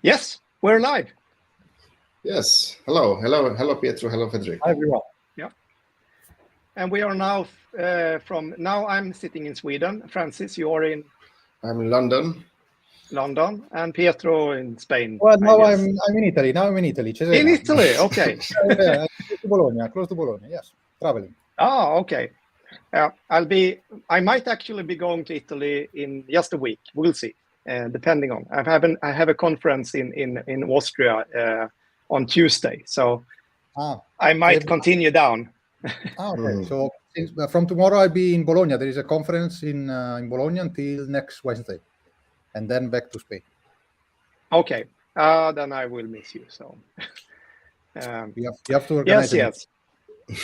Yes, we're live. Yes. Hello, Pietro. Hello, Fredrik. Hi, everyone. Yeah. And we are now now I'm sitting in Sweden. Francis, you are in? I'm in London. London, and Pietro in Spain. Well, now I'm in Italy. Now I'm in Italy. Cesena. In Italy, okay. Yeah, close to Bologna. Yes, traveling. Oh, okay. I might actually be going to Italy in just a week. We'll see. Depending on, I have a conference in Austria on Tuesday, so I might continue down. Okay. So from tomorrow I'll be in Bologna. There is a conference in Bologna until next Wednesday, and then back to Spain. Okay. Then I will miss you. So you have to organize. Yes.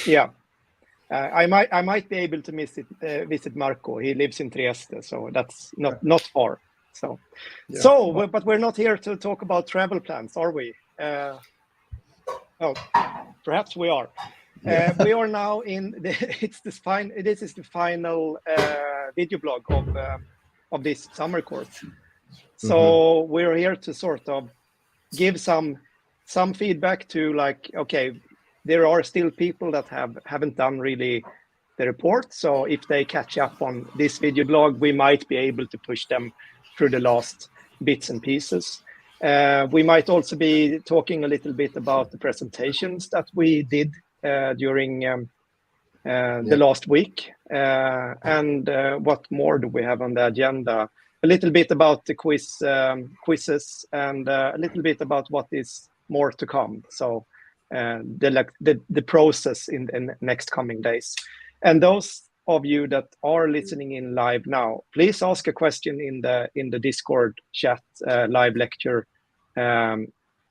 Yeah. I might be able to visit Marco. He lives in Trieste, so that's not far. So, yeah. But we're not here to talk about travel plans, are we? Oh, perhaps we are. We are now in this is the final video blog of this summer course. So we're here to sort of give some feedback to, like, okay, there are still people that haven't done really the report. So if they catch up on this video blog, we might be able to push them through the last bits and pieces. We might also be talking a little bit about the presentations that we did during the last week. And what more do we have on the agenda? A little bit about the quizzes, and a little bit about what is more to come. So the process in the next coming days. And those of you that are listening in live now, please ask a question in the Discord chat, live lecture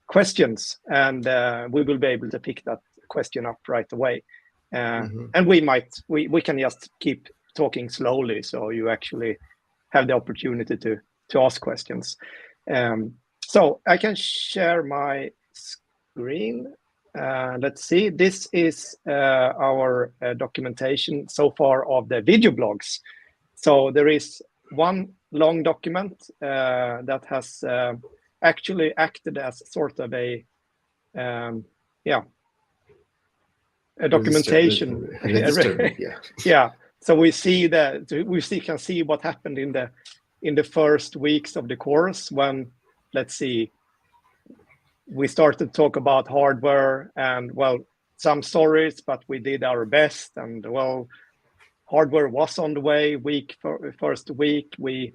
questions, and we will be able to pick that question up right away. And we can just keep talking slowly, so you actually have the opportunity to ask questions. So I can share my screen. Let's see, this is our documentation so far of the video blogs. So there is one long document that has actually acted as sort of a documentation. Registered, yeah. So we can see what happened in the first weeks of the course, when, let's see, we started to talk about hardware and, well, some stories, but we did our best. And, well, hardware was on the way. First week, we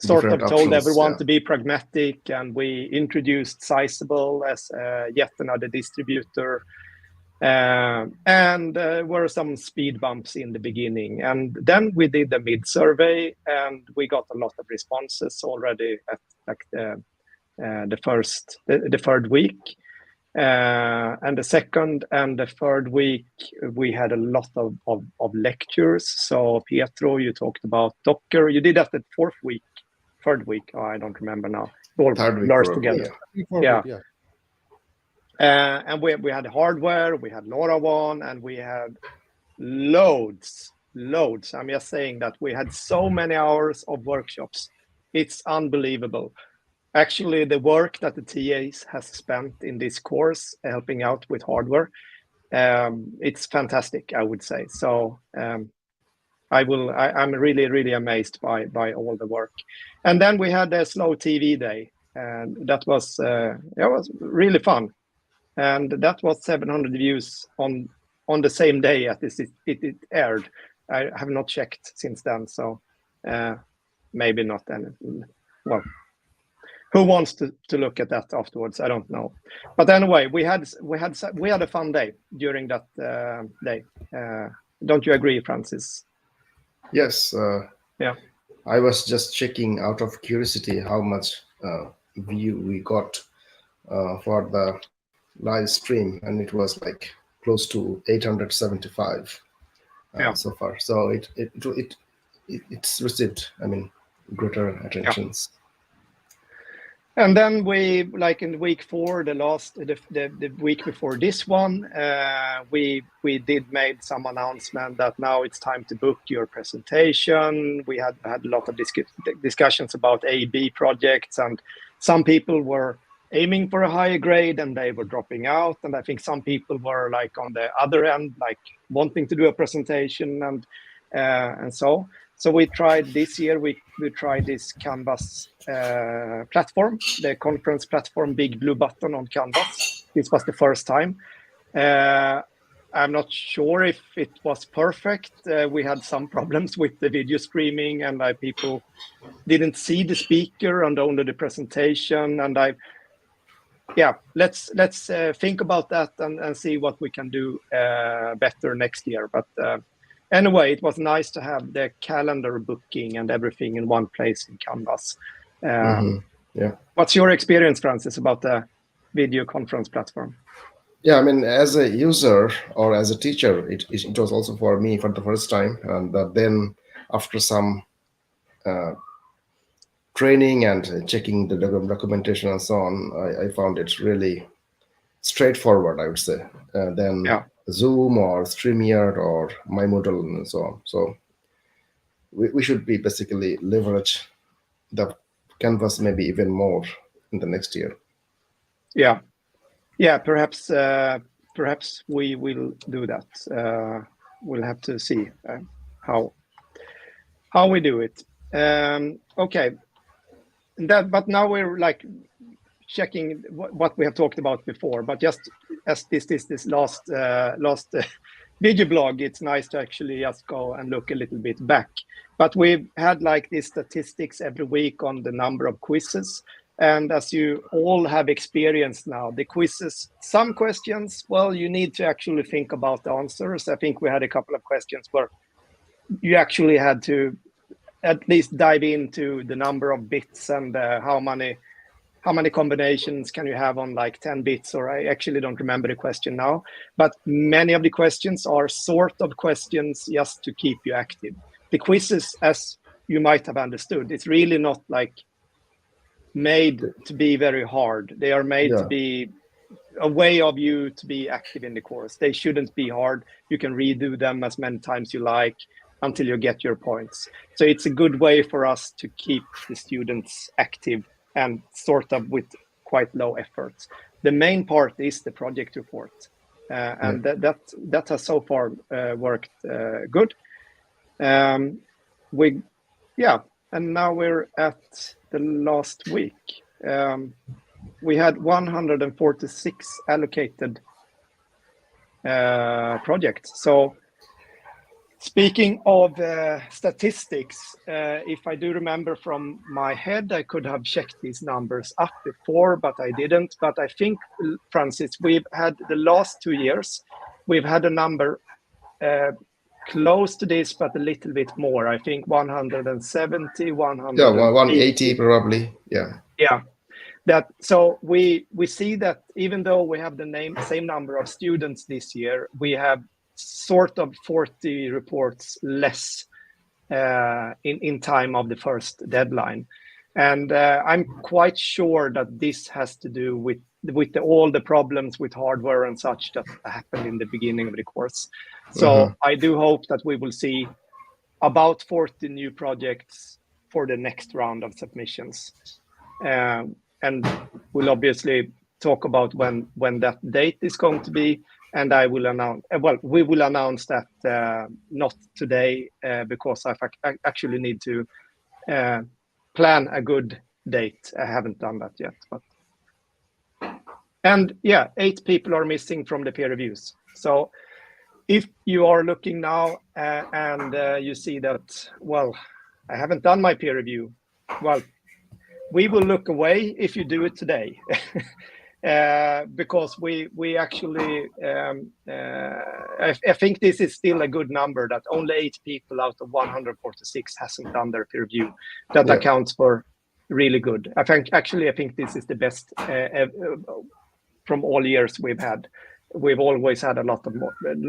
sort of told everyone to be pragmatic, and we introduced Sizable as yet another distributor. And were some speed bumps in the beginning. And then we did the mid-survey, and we got a lot of responses already at like the third week, and the second and the third week we had a lot of lectures. So Pietro, you talked about Docker. You did that the third week. Oh, I don't remember now. All blurs together. Yeah. And we had hardware, we had LoRaWAN, and we had loads. I'm just saying that we had so many hours of workshops. It's unbelievable. Actually, the work that the TAs has spent in this course helping out with hardware, it's fantastic, I would say. So I'm really, really amazed by all the work. And then we had a slow TV day, and that was really fun. And that was 700 views on the same day as it aired. I have not checked since then, so maybe not any. Well, who wants to look at that afterwards? I don't know. But anyway, we had a fun day during that day. Don't you agree, Francis? Yes. Yeah. I was just checking out of curiosity how much view we got for the live stream, and it was like close to 875 so far. So it's received, greater attentions. And then we, like in week 4, the week before this one, we made some announcement that now it's time to book your presentation. We had a lot of discussions about A/B projects, and some people were aiming for a higher grade and they were dropping out, and I think some people were like on the other end, like wanting to do a presentation and so we tried this year. We tried this Canvas platform, the conference platform, Big Blue Button on Canvas. This was the first time. I'm not sure if it was perfect. We had some problems with the video streaming, and people didn't see the speaker and only the presentation. And let's think about that and see what we can do better next year. But anyway, it was nice to have the calendar booking and everything in one place in Canvas. Yeah. What's your experience, Francis, about the video conference platform? Yeah, I mean, as a user or as a teacher, it was also for me for the first time. And then after some training and checking the documentation and so on, I found it really straightforward, I would say, than Zoom or StreamYard or my Moodle and so on. So we should be basically leverage the Canvas maybe even more in the next year. Yeah, perhaps we will do that. We'll have to see how we do it. Okay, but now we're like checking what we have talked about before. But just as this last video blog, it's nice to actually just go and look a little bit back. But we've had like these statistics every week on the number of quizzes. And as you all have experienced now, the quizzes, some questions, well, you need to actually think about the answers. I think we had a couple of questions where you actually had to at least dive into the number of bits and how many combinations can you have on like 10 bits, or I actually don't remember the question now. But many of the questions are sort of questions just to keep you active. The quizzes, as you might have understood, it's really not like made to be very hard. They are made to be a way of you to be active in the course. They shouldn't be hard. You can redo them as many times you like until you get your points. So it's a good way for us to keep the students active and sort of with quite low efforts. The main part is the project report, and that has so far worked good. And now we're at the last week. We had 146 allocated projects. So speaking of statistics, if I do remember from my head, I could have checked these numbers up before, but I didn't. But I think, Francis, we've had the last 2 years, we've had a number close to this, but a little bit more. I think 170, 100. Yeah, 180 probably. Yeah. So we see that even though we have the same number of students this year, we have sort of 40 reports less in time of the first deadline. And I'm quite sure that this has to do with all the problems with hardware and such that happened in the beginning of the course. So I do hope that we will see about 40 new projects for the next round of submissions. And we'll obviously talk about when that date is going to be. And I will announce, we will announce that not today because I actually need to plan a good date. I haven't done that yet. And 8 people are missing from the peer reviews. So if you are looking now and you see that, well, I haven't done my peer review, well, we will look away if you do it today. Because we actually, I think this is still a good number that only 8 people out of 146 hasn't done their peer review. That accounts for really good. I think this is the best from all years we've had. We've always had a lot of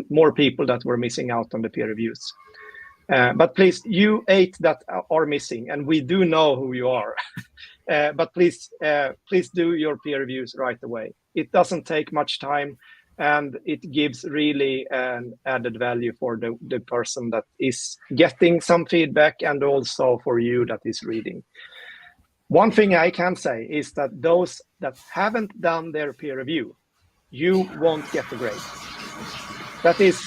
more people that were missing out on the peer reviews. But please, you 8 that are missing, and we do know who you are. But please do your peer reviews right away. It doesn't take much time, and it gives really an added value for the person that is getting some feedback, and also for you that is reading. One thing I can say is that those that haven't done their peer review, you won't get the grade. That is,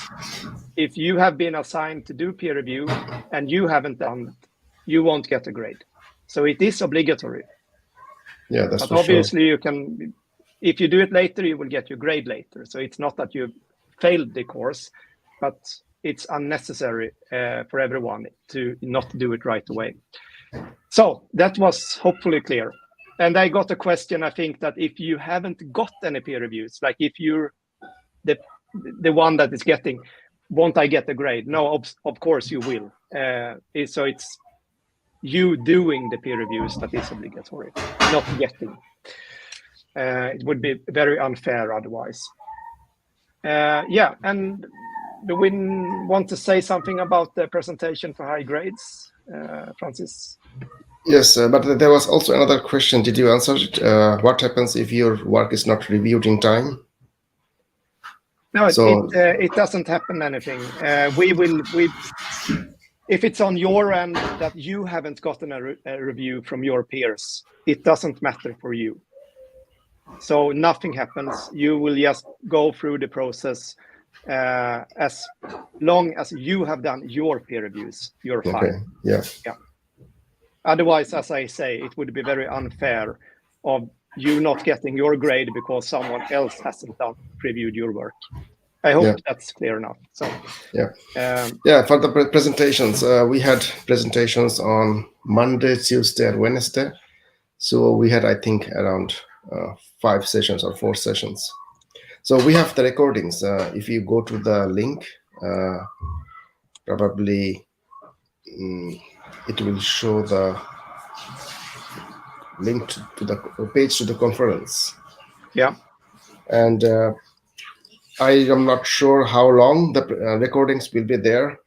if you have been assigned to do peer review and you haven't done it, you won't get a grade. So it is obligatory. Yeah, that's but obviously you can, if you do it later, you will get your grade later. So it's not that you failed the course, but it's unnecessary for everyone to not do it right away. So that was hopefully clear. And I got a question, I think, that if you haven't got any peer reviews, like if you're the one that is getting, won't I get a grade? No, of course you will. So it's you doing the peer reviews that is obligatory, not getting. It would be very unfair otherwise. Yeah, and do we want to say something about the presentation for high grades, Francis? Yes, but there was also another question. Did you answer it? What happens if your work is not reviewed in time? No, it doesn't happen anything. If it's on your end that you haven't gotten a review from your peers, it doesn't matter for you. So nothing happens. You will just go through the process as long as you have done your peer reviews. You're fine. Okay. Yeah. Otherwise, as I say, it would be very unfair of you not getting your grade because someone else hasn't reviewed your work. I hope that's clear enough. So for the presentations, we had presentations on Monday, Tuesday, and Wednesday. So we had, I think, around 5 sessions or 4 sessions. So we have the recordings. If you go to the link, probably it will show the link to the page to the conference. Yeah. And I am not sure how long the recordings will be there,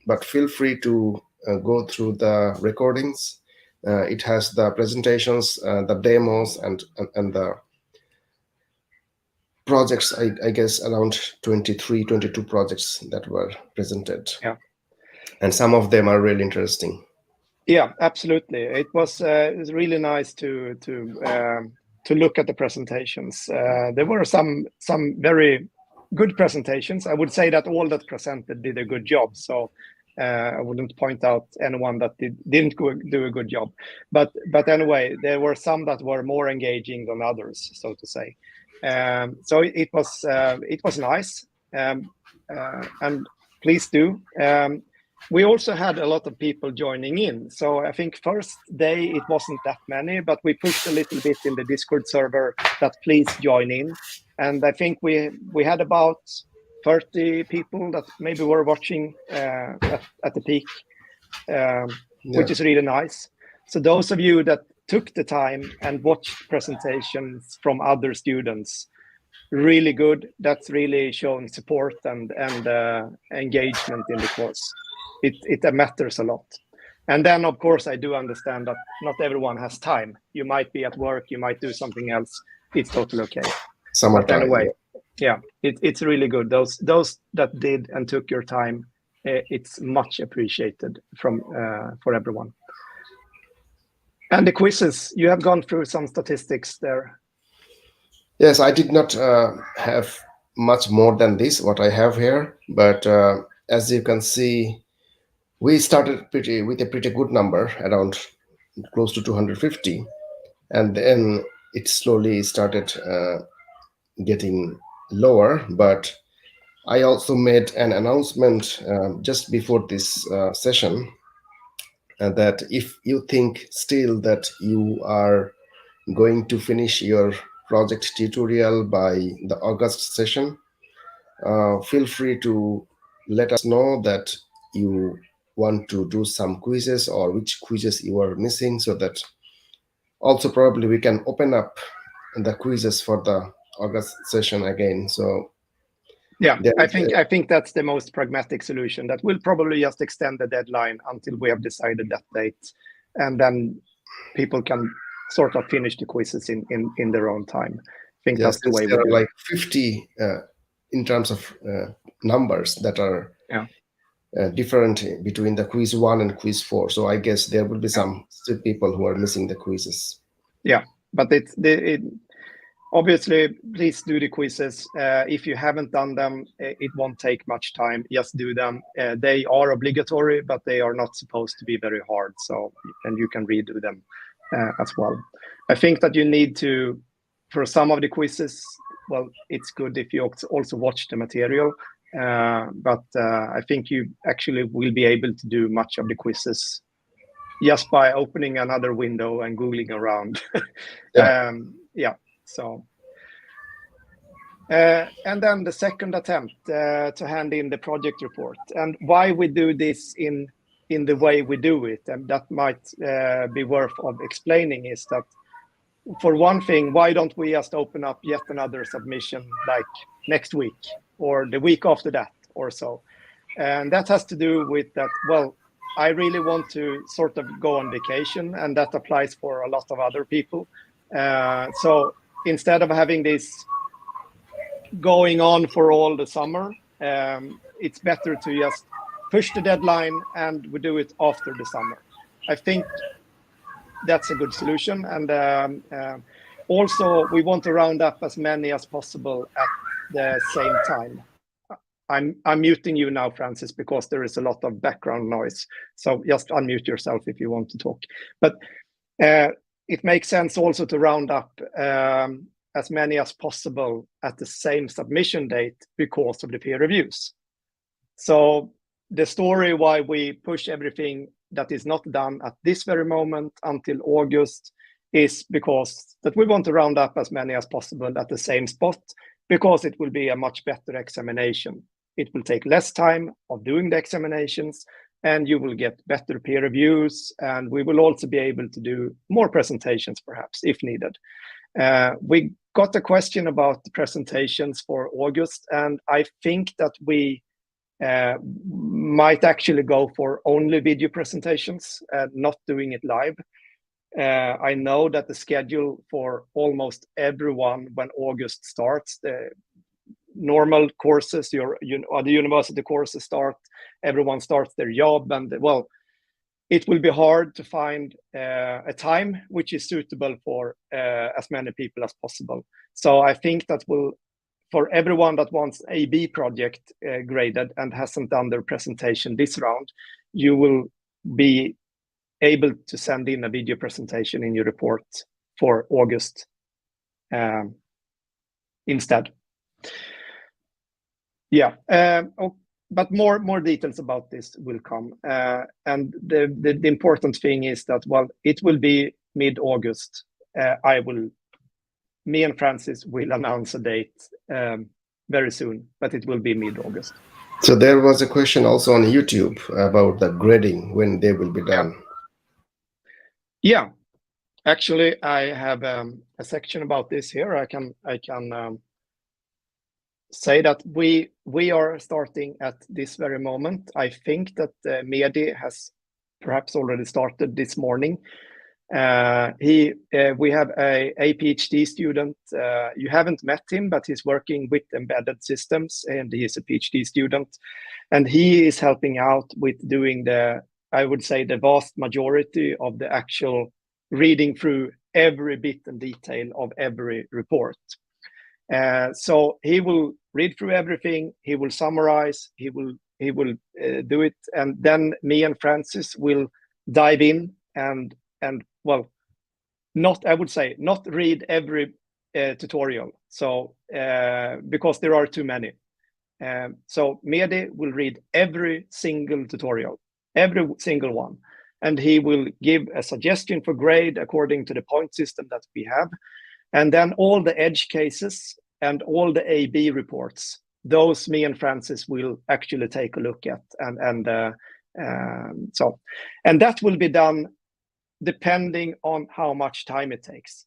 but feel free to go through the recordings. It has the presentations, the demos, and the projects. I guess around 23, 22 projects that were presented. Yeah. And some of them are really interesting. Yeah, absolutely. It was really nice to look at the presentations. There were some very good presentations. I would say that all that presented did a good job. So I wouldn't point out anyone that didn't do a good job. But anyway, there were some that were more engaging than others, so to say. So it was nice. And please do. We also had a lot of people joining in. So I think first day it wasn't that many, but we pushed a little bit in the Discord server that please join in. And I think we had about 30 people that maybe were watching at the peak, which is really nice. So those of you that took the time and watched presentations from other students, really good. That's really showing support and engagement in the course. It matters a lot. And then, of course, I do understand that not everyone has time. You might be at work, you might do something else. It's totally okay. But anyway, it's really good. Those that did and took your time, it's much appreciated for everyone. And the quizzes, you have gone through some statistics there. Yes, I did not have much more than this, what I have here. But as you can see, we started with a pretty good number, around close to 250. And then it slowly started getting lower. But I also made an announcement just before this session that if you think still that you are going to finish your project tutorial by the August session, feel free to let us know that you want to do some quizzes or which quizzes you are missing, so that also probably we can open up the quizzes for the August session again. So yeah, I think that's the most pragmatic solution. That will probably just extend the deadline until we have decided that date, and then people can sort of finish the quizzes in their own time. I think that's the way we do it. Like 50 in terms of numbers that are different between the quiz 1 and quiz 4. So I guess there will be some still people who are missing the quizzes. Yeah, but obviously, please do the quizzes. If you haven't done them, it won't take much time. Just do them. They are obligatory, but they are not supposed to be very hard. So, and you can redo them as well. I think that you need to, for some of the quizzes, well, it's good if you also watch the material. But I think you actually will be able to do much of the quizzes just by opening another window and Googling around. Yeah. So, and then the second attempt to hand in the project report, and why we do this in the way we do it, and that might be worth of explaining, is that, for one thing, why don't we just open up yet another submission like next week or the week after that or so? And that has to do with that, well, I really want to sort of go on vacation, and that applies for a lot of other people. So instead of having this going on for all the summer, it's better to just push the deadline and we do it after the summer. I think that's a good solution. And also, we want to round up as many as possible at the same time. I'm muting you now, Francis, because there is a lot of background noise. So just unmute yourself if you want to talk. But it makes sense also to round up as many as possible at the same submission date because of the peer reviews. So the story why we push everything that is not done at this very moment until August is because that we want to round up as many as possible at the same spot, because it will be a much better examination. It will take less time of doing the examinations, and you will get better peer reviews, and we will also be able to do more presentations, perhaps, if needed. We got a question about the presentations for August, and I think that we might actually go for only video presentations, not doing it live. I know that the schedule for almost everyone when August starts, the normal courses, the university courses start, everyone starts their job, and well, it will be hard to find a time which is suitable for as many people as possible. So I think that for everyone that wants a B project graded and hasn't done their presentation this round, you will be able to send in a video presentation in your report for August instead. Yeah, but more details about this will come. And the important thing is that, well, it will be mid-August. Me and Francis will announce a date very soon, but it will be mid-August. So there was a question also on YouTube about the grading, when they will be done. Yeah, actually, I have a section about this here. I can say that we are starting at this very moment. I think that Mehdi has perhaps already started this morning. We have a PhD student. You haven't met him, but he's working with embedded systems, and he is a PhD student, and he is helping out with doing I would say, the vast majority of the actual reading through every bit and detail of every report. So he will read through everything. He will summarize. He will do it, and then me and Francis will dive in and well, not read every tutorial. So because there are too many. So Mehdi will read every single tutorial, every single one, and he will give a suggestion for grade according to the point system that we have. And then all the edge cases and all the A/B reports, those me and Francis will actually take a look at, and that will be done depending on how much time it takes.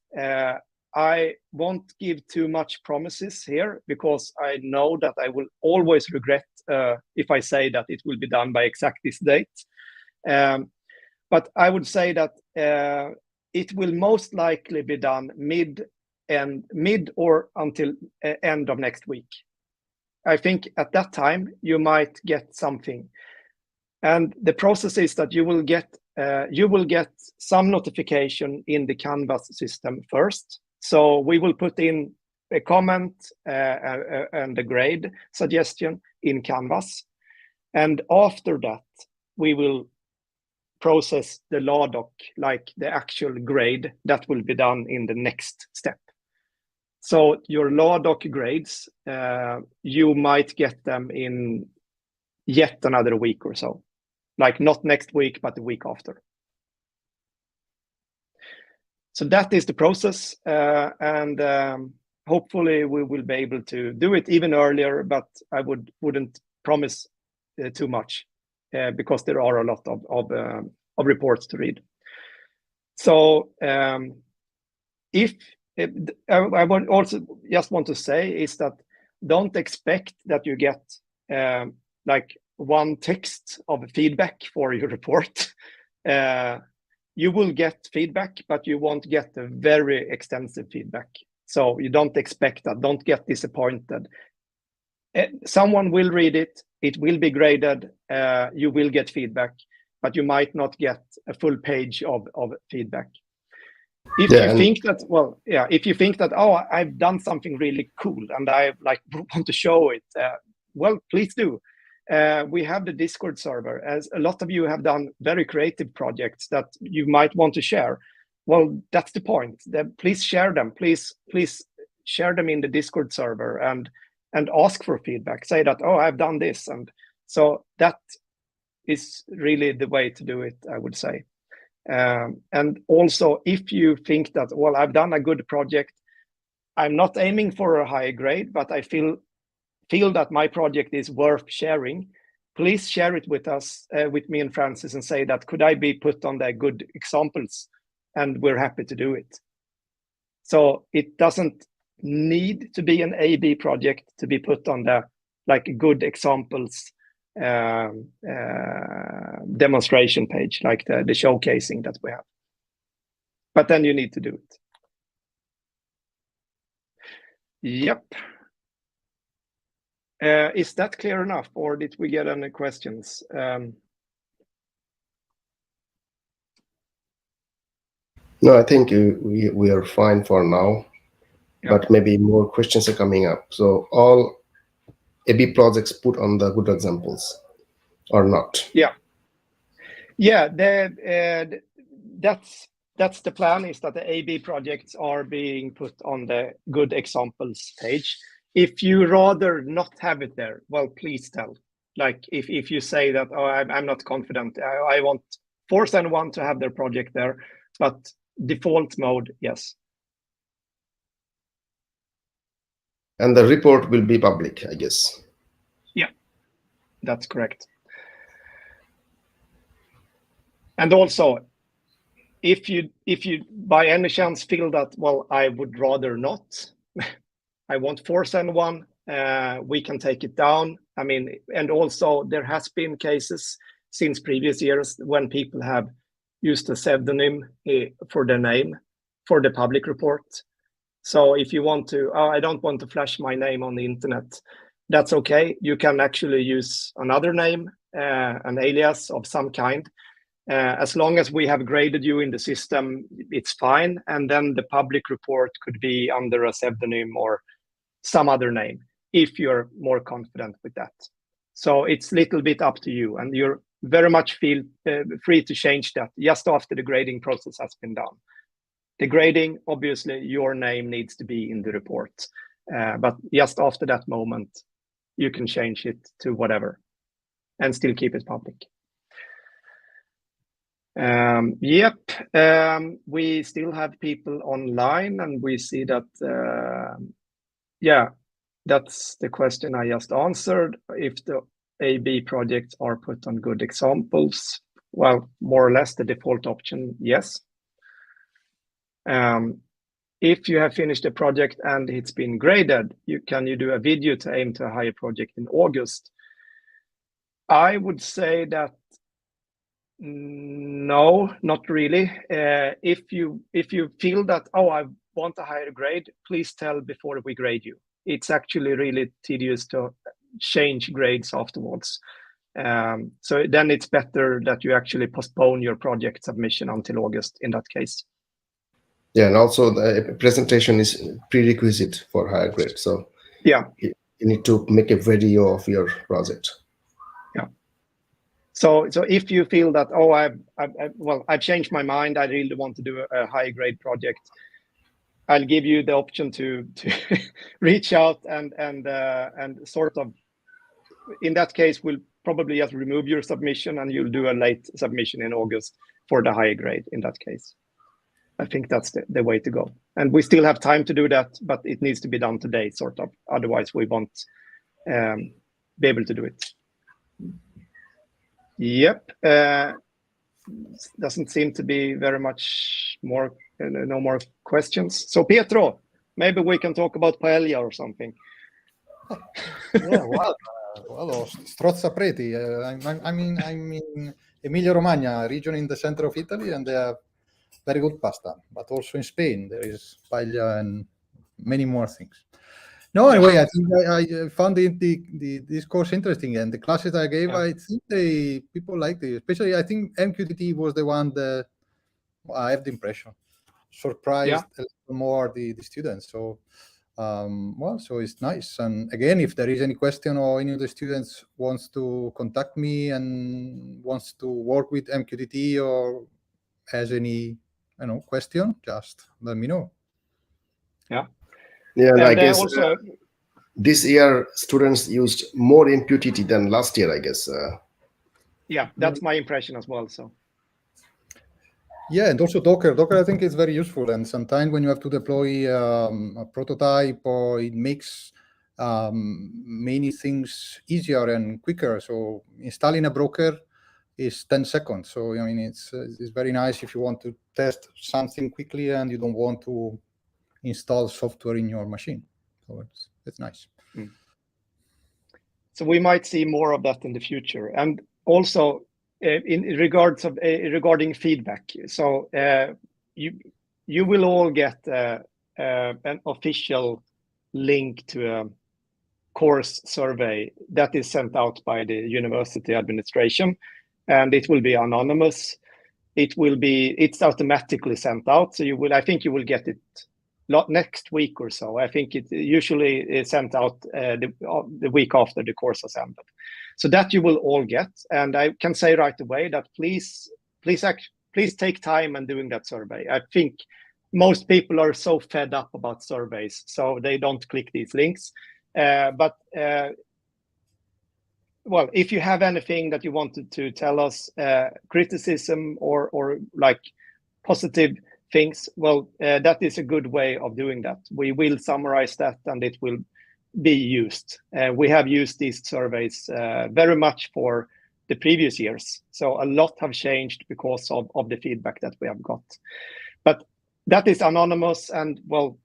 I won't give too much promises here, because I know that I will always regret if I say that it will be done by exact this date. But I would say that it will most likely be done mid or until end of next week. I think at that time you might get something. And the process is that you will get some notification in the Canvas system first. So we will put in a comment and a grade suggestion in Canvas. And after that, we will process the LADOC, like the actual grade. That will be done in the next step. So your LADOC grades, you might get them in yet another week or so. Like not next week, but the week after. So that is the process. And hopefully we will be able to do it even earlier, but I wouldn't promise too much because there are a lot of reports to read. So I would also just want to say is that don't expect that you get like one text of feedback for your report. You will get feedback, but you won't get a very extensive feedback. So you don't expect that. Don't get disappointed. Someone will read it. It will be graded. You will get feedback, but you might not get a full page of feedback. If you think that, if you think that, oh, I've done something really cool and I want to show it, well, please do. We have the Discord server, as a lot of you have done very creative projects that you might want to share. Well, that's the point. Please share them. Please share them in the Discord server and ask for feedback. Say that, oh, I've done this. And so that is really the way to do it, I would say. And also, if you think that, well, I've done a good project, I'm not aiming for a high grade, but I feel that my project is worth sharing, please share it with us, with me and Francis, and say that, could I be put on the good examples? And we're happy to do it. So it doesn't need to be an A/B project to be put on the good examples demonstration page, like the showcasing that we have. But then you need to do it. Yep. Is that clear enough, or did we get any questions? No, I think we are fine for now, but maybe more questions are coming up. So all A/B projects put on the good examples or not? Yeah. That's the plan, is that the A/B projects are being put on the good examples page. If you rather not have it there, well, please tell. Like if you say that, oh, I'm not confident, I want Force N1 to have their project there, but default mode, yes. And the report will be public, I guess. Yeah, that's correct. And also, if you by any chance feel that, well, I would rather not, I want Force N1, we can take it down. I mean, and also there has been cases since previous years when people have used a pseudonym for the name for the public report. So if you want to, I don't want to flash my name on the internet, that's okay. You can actually use another name, an alias of some kind. As long as we have graded you in the system, it's fine. And then the public report could be under a pseudonym or some other name, if you're more confident with that. So it's a little bit up to you, and you're very much feel free to change that just after the grading process has been done. The grading, obviously, your name needs to be in the report. But just after that moment, you can change it to whatever and still keep it public. We still have people online, and we see that, that's the question I just answered. If the A/B projects are put on good examples, well, more or less the default option, yes. If you have finished a project and it's been graded, can you do a video to aim to a higher project in August? I would say that no, not really. If you feel that, oh, I want a higher grade, please tell before we grade you. It's actually really tedious to change grades afterwards. So then it's better that you actually postpone your project submission until August in that case. Yeah, and also the presentation is prerequisite for higher grade. So yeah, you need to make a video of your project. Yeah. So if you feel that, oh, I've changed my mind, I really want to do a high grade project, I'll give you the option to reach out and sort of, in that case, we'll probably just remove your submission and you'll do a late submission in August for the higher grade in that case. I think that's the way to go. And we still have time to do that, but it needs to be done today, sort of. Otherwise, we won't be able to do it. Yep. Doesn't seem to be very much more, no more questions. So Pietro, maybe we can talk about paella or something. Yeah, well, Strozza Preti. I'm in Emilia-Romagna, region in the center of Italy, and they have very good pasta. But also in Spain, there is paella and many more things. No, anyway, I think I found this course interesting, and the classes I gave, I think people liked it. Especially, I think MQTT was the one that I have the impression surprised a little more the students. So, well, so it's nice. And again, if there is any question or any of the students wants to contact me and wants to work with MQTT or has any, question, just let me know. Yeah. Yeah, and I guess also, this year students used more MQTT than last year, I guess. Yeah, that's my impression as well. So. Yeah, and also Docker. Docker, I think, is very useful. And sometimes when you have to deploy a prototype, or it makes many things easier and quicker. So installing a broker is 10 seconds. So I mean, it's very nice if you want to test something quickly and you don't want to install software in your machine. So it's nice. So we might see more of that in the future. And also in regards of regarding feedback. So you will all get an official link to a course survey that is sent out by the university administration, and it will be anonymous. It's automatically sent out. So I think you will get it next week or so. I think it usually is sent out the week after the course has ended. So that you will all get. And I can say right away that please take time and doing that survey. I think most people are so fed up about surveys, so they don't click these links. Well, if you have anything that you wanted to tell us, criticism or like positive things, well, that is a good way of doing that. We will summarize that and it will be used. We have used these surveys very much for the previous years. So a lot have changed because of the feedback that we have got. But that is anonymous and, well,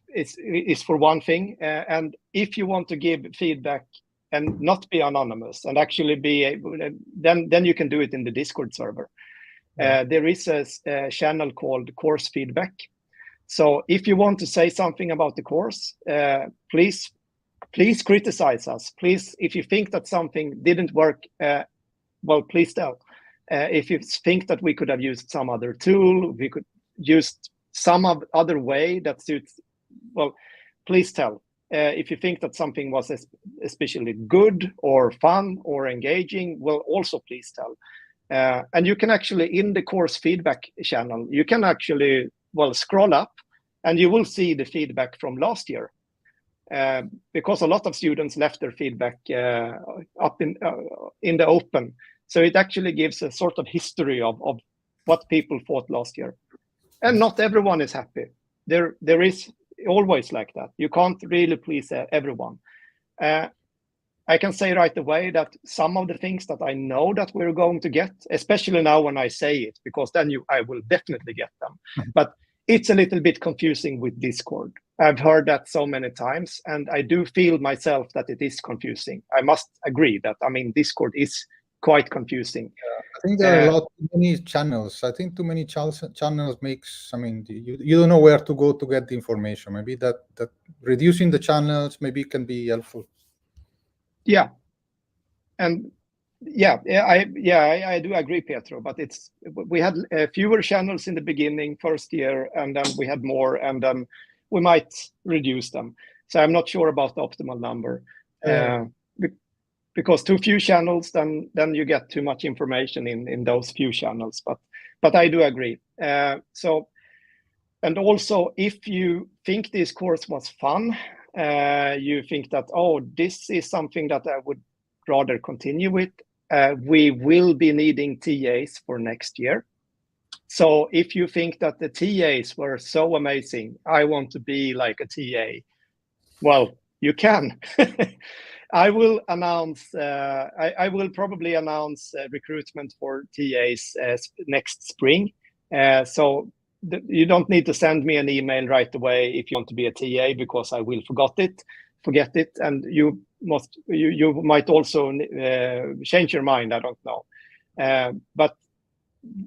it's for one thing. And if you want to give feedback and not be anonymous and actually be able, then you can do it in the Discord server. There is a channel called Course Feedback. So if you want to say something about the course, please criticize us. Please, if you think that something didn't work, well, please tell. If you think that we could have used some other tool, we could use some other way that suits, well, please tell. If you think that something was especially good or fun or engaging, well, also please tell. And you can actually, in the course feedback channel, you can actually, well, scroll up and you will see the feedback from last year. Because a lot of students left their feedback up in the open. So it actually gives a sort of history of what people thought last year. And not everyone is happy. There is always like that. You can't really please everyone. I can say right away that some of the things that I know that we're going to get, especially now when I say it, because then I will definitely get them. But it's a little bit confusing with Discord. I've heard that so many times, and I do feel myself that it is confusing. I must agree that, I mean, Discord is quite confusing. I think there are too many channels. I think too many channels makes, I mean, you don't know where to go to get the information. Maybe that reducing the channels maybe can be helpful. Yeah. And I do agree, Pietro. But we had fewer channels in the beginning, first year, and then we had more, and then we might reduce them. So I'm not sure about the optimal number, because too few channels, then you get too much information in those few channels. But I do agree. And also, if you think this course was fun, you think that, oh, this is something that I would rather continue with, we will be needing TAs for next year. So if you think that the TAs were so amazing, I want to be like a TA, well, you can. I will announce. I will probably announce recruitment for TAs next spring. So you don't need to send me an email right away if you want to be a TA, because I will forget it, and you might also change your mind. I don't know, but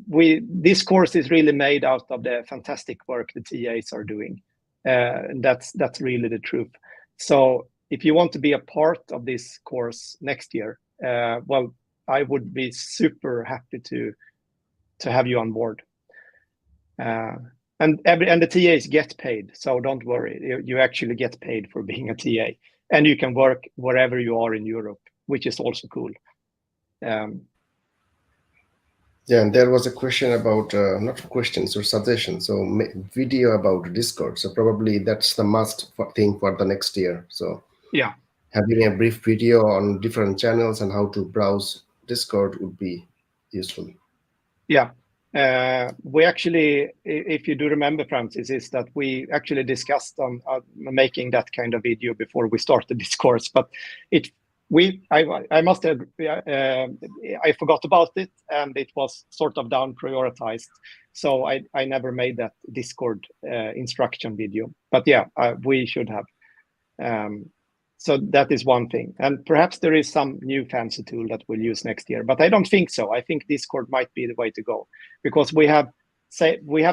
this course is really made out of the fantastic work the TAs are doing. And that's really the truth. So if you want to be a part of this course next year, well, I would be super happy to have you on board. And the TAs get paid, so don't worry. You actually get paid for being a TA, and you can work wherever you are in Europe, which is also cool. Yeah, and there was a question about, not questions or suggestions, so video about Discord. So probably that's the must thing for the next year. So yeah, having a brief video on different channels and how to browse Discord would be useful. Yeah. We actually, if you do remember, Francis, is that we actually discussed on making that kind of video before we started this course, but I must have, I forgot about it, and it was sort of down prioritized. So I never made that Discord instruction video, but yeah, we should have. So that is one thing. And perhaps there is some new fancy tool that we'll use next year, but I don't think so. I think Discord might be the way to go, because we have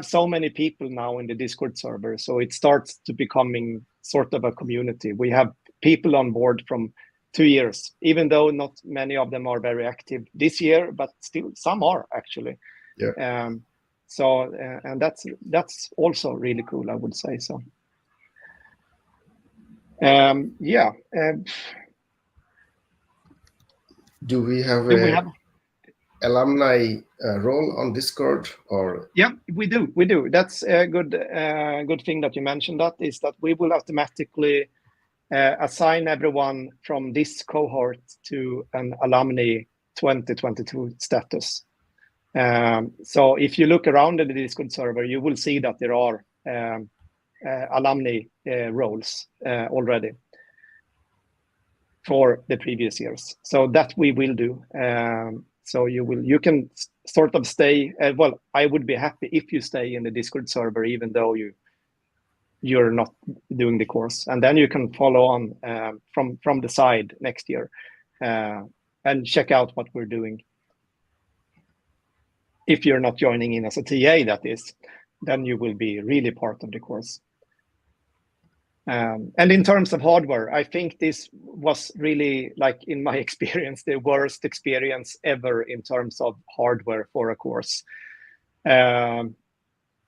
so many people now in the Discord server. So it starts to becoming sort of a community. We have people on board from 2 years, even though not many of them are very active this year, but still some are actually. Yeah. And that's also really cool, I would say so. Yeah. Do we have alumni role on Discord, or? Yeah, we do. That's a good thing that you mentioned. That is that we will automatically assign everyone from this cohort to an alumni 2022 status. So if you look around in the Discord server, you will see that there are alumni roles already for the previous years. So that we will do. So you can sort of stay. Well, I would be happy if you stay in the Discord server, even though you're not doing the course, and then you can follow on from the side next year and check out what we're doing. If you're not joining in as a TA, that is, then you will be really part of the course. And in terms of hardware, I think this was really, like in my experience, the worst experience ever in terms of hardware for a course.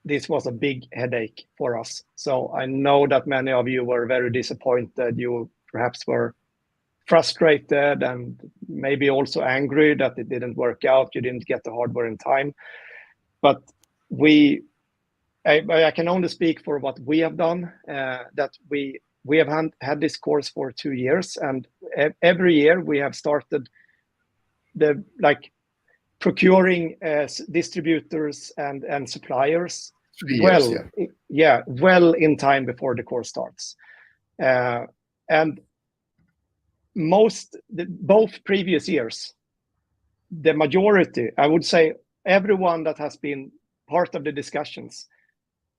This was a big headache for us. So I know that many of you were very disappointed. You perhaps were frustrated and maybe also angry that it didn't work out. You didn't get the hardware in time. But I can only speak for what we have done, that we have had this course for 2 years, and every year we have started procuring distributors and suppliers 3 years, well in time before the course starts. And both previous years, the majority, I would say everyone that has been part of the discussions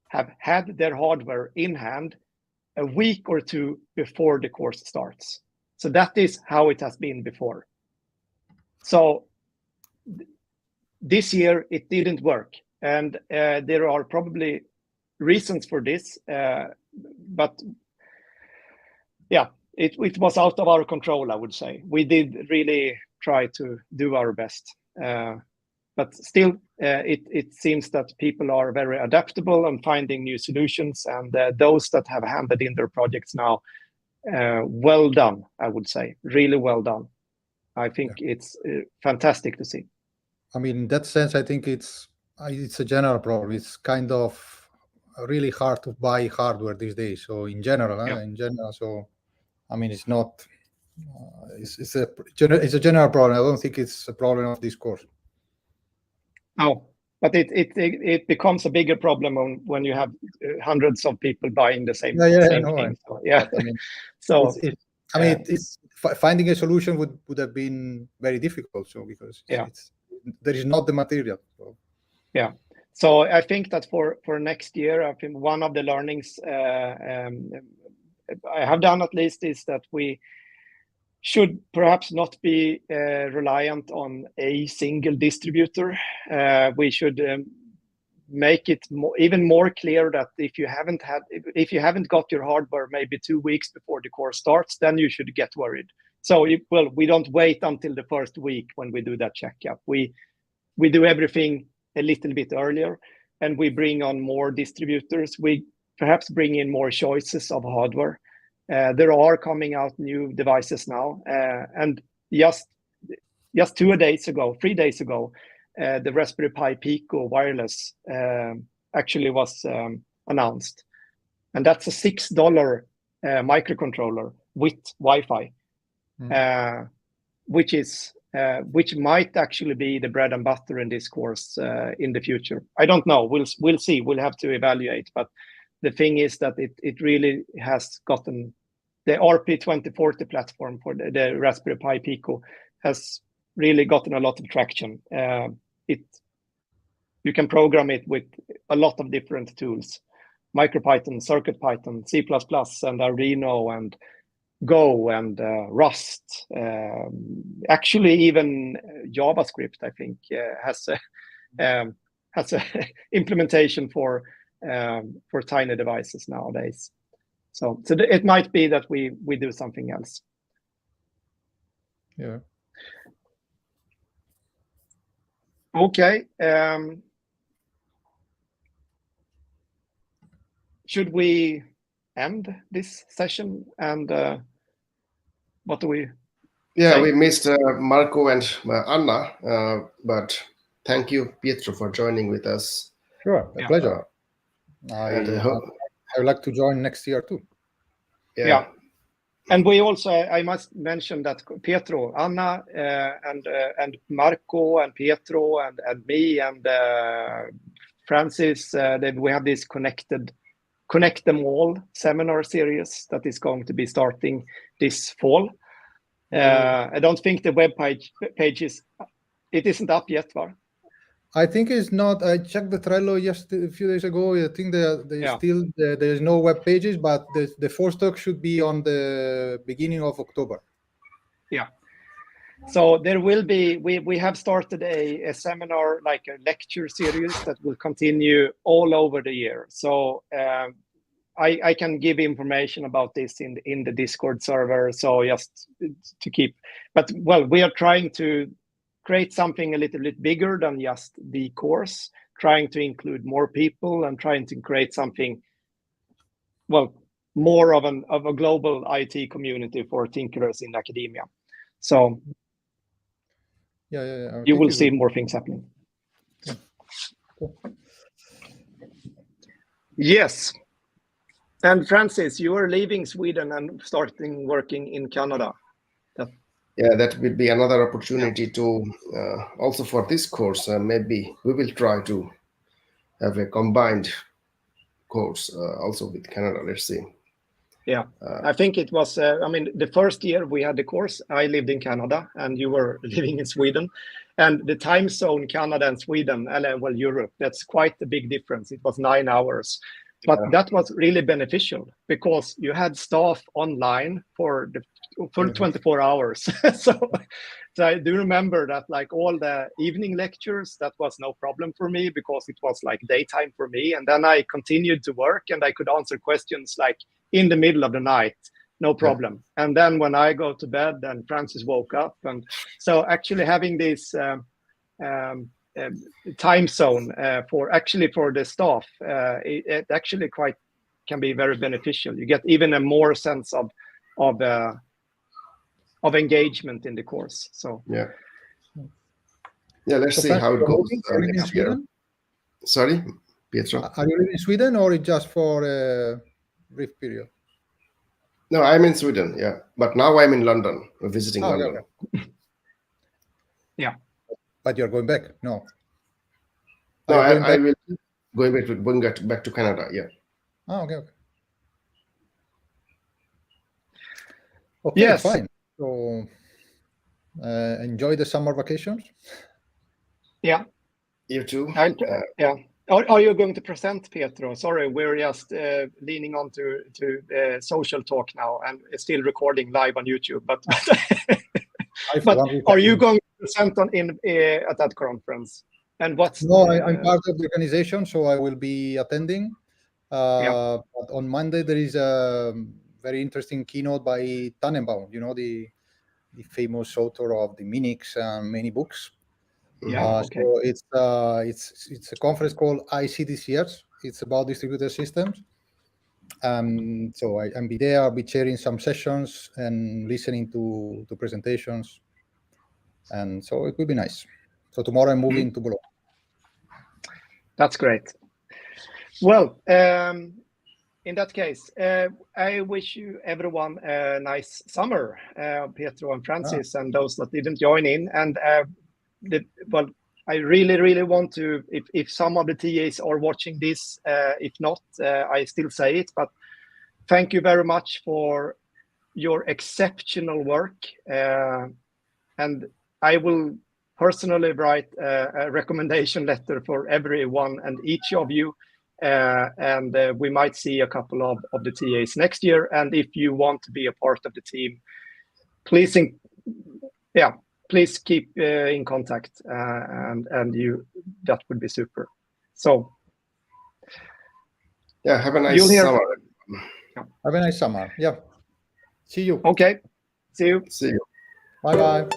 have had their hardware in hand a week or 2 before the course starts. So that is how it has been before. So this year it didn't work, and there are probably reasons for this, but yeah, it was out of our control, I would say. We did really try to do our best. But still, it seems that people are very adaptable and finding new solutions. And those that have handed in their projects now, well done, I would say. Really well done. I think it's fantastic to see. I mean, in that sense, I think it's a general problem. It's kind of really hard to buy hardware these days. So in general, so I mean, it's not. It's a general problem. I don't think it's a problem of this course. No, but it becomes a bigger problem when you have hundreds of people buying the same thing. So, yeah. I mean, so it's finding a solution would have been very difficult. So because there is not the material. So. Yeah. So I think that for next year, I think one of the learnings I have done at least is that we should perhaps not be reliant on a single distributor. We should make it even more clear that if you haven't got your hardware maybe 2 weeks before the course starts, then you should get worried. So we don't wait until the first week when we do that checkup. We do everything a little bit earlier, and we bring on more distributors. We perhaps bring in more choices of hardware. There are coming out new devices now, and just 3 days ago, the Raspberry Pi Pico wireless actually was announced, and that's a $6 microcontroller with Wi-Fi, which might actually be the bread and butter in this course in the future. I don't know. We'll see. We'll have to evaluate. But the thing is that it really has gotten the RP2040 platform for the Raspberry Pi Pico has really gotten a lot of traction. You can program it with a lot of different tools: MicroPython, CircuitPython, C++, and Arduino, and Go, and Rust. Actually, even JavaScript, I think, has a implementation for tiny devices nowadays. So it might be that we do something else. Yeah. Okay. Should we end this session? And what do we? Yeah, we missed Marco and Anna, but thank you, Pietro, for joining with us. Sure, a pleasure. I would like to join next year too. Yeah. And we also, I must mention that Pietro, Anna, and Marco, and Pietro, and me, and Francis, we have this Connect Them All seminar series that is going to be starting this fall. I don't think the web page isn't up yet, Var? I think it's not. I checked the Trello just a few days ago. I think there's no web pages, but the first talk should be on the beginning of October. Yeah. So there will be, we have started a seminar, like a lecture series that will continue all over the year. So I can give information about this in the Discord server. So just to keep, but well, we are trying to create something a little bit bigger than just the course, trying to include more people and trying to create something, well, more of a global IT community for tinkerers in academia. So you will see more things happening. Yeah. Cool. Yes. And Francis, you are leaving Sweden and starting working in Canada. Yeah, that will be another opportunity to also for this course. Maybe we will try to have a combined course also with Canada. Let's see. Yeah, I think it was, I mean, the first year we had the course, I lived in Canada and you were living in Sweden. And the time zone, Canada and Sweden, well, Europe, that's quite a big difference. It was 9 hours. But that was really beneficial because you had staff online for the full 24 hours. So I do remember that, like, all the evening lectures, that was no problem for me because it was like daytime for me. And then I continued to work and I could answer questions like in the middle of the night no problem. And then when I go to bed, then Francis woke up, and so actually having this time zone for the staff, it actually can be very beneficial. You get even a more sense of engagement in the course. So let's see how it goes next year. Sorry, Pietro. Are you living in Sweden, or just for a brief period? No, I'm in Sweden, but now I'm in London, visiting London. Okay. Yeah. But you're going back? No. No, I will going back to Canada. Yeah. Oh, okay. Okay, yes. Fine. So enjoy the summer vacations. Yeah. You too. Yeah. Are you going to present, Pietro? Sorry, we're just leaning on to social talk now, and still recording live on YouTube. But are you going to present at that conference? And what's I'm part of the organization, so I will be attending. But on Monday there is a very interesting keynote by Tannenbaum. You know, the famous author of the Minix and many books. Yeah. Okay. So it's a conference called ICDCS. It's about distributed systems. So I'll be there. I'll be chairing some sessions and listening to presentations, and so it will be nice. So tomorrow I'm moving to Bologna. That's great. Well, in that case, I wish you everyone a nice summer, Pietro and Francis, and those that didn't join in. And I really want to, if some of the TAs are watching this, if not, I still say it, but thank you very much for your exceptional work. And I will personally write a recommendation letter for everyone and each of you. And we might see a couple of the TAs next year. And if you want to be a part of the team, please keep in contact, and that would be super. So have a nice summer. Have a nice summer. Yeah. See you. Okay. See you. See you. Bye.